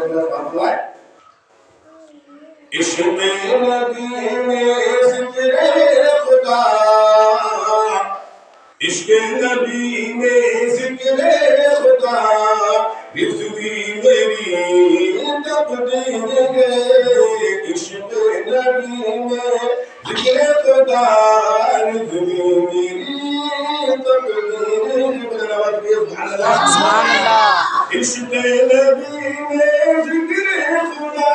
फरमाए इश्क़ नबी में ज़िक्र खुदा इश्क़ नबी में ज़िक्र खुदा रिज़्वी मेरी तक़दीर है इश्क़ नबी में ज़िक्र खुदा रिज़्वी मेरी तक़दीर है सुभान अल्लाह इश्क़ नबी में ज़िक्र खुदा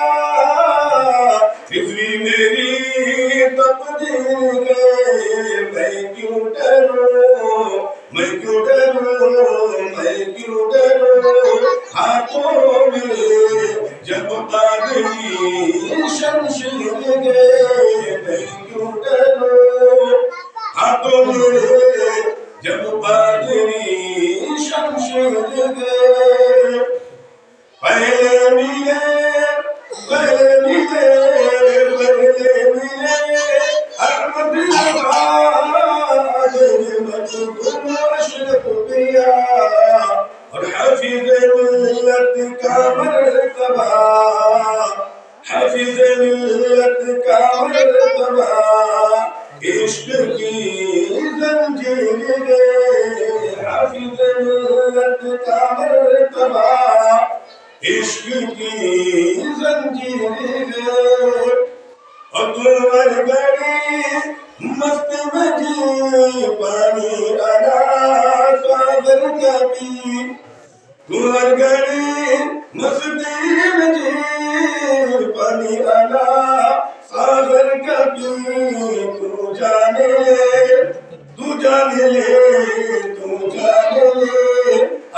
रिज़्वी मेरी तक़दीर है मैं क्यों डरूं मैं क्यों डरूं हाथों में जब कादरी शमशीर है मैं क्यों डरूं हाथों में जब कादरी शमशीर है पहले मिले अहमद अशरफ पिया और हाफिज़ मिल्लत का मर्तबा हाफिज़ मिल्लत का मर्तबा इश्क की जंजीर है हाफिज़ मिल्लत का मर्तबा इश्क की जंजीर है और तुम्हार गड़ी मस्त बजी पानी आना सागर का पी तुम्हार गड़ी मस्ती बजी पानी आना सागर का पी तू जाने ले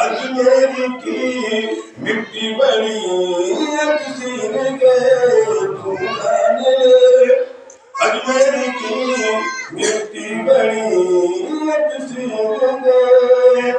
अजमेर की मिट्टी बड़ी अक्सीर गए तू जाने अजमेर की मिट्टी बड़ी अक्सीर गए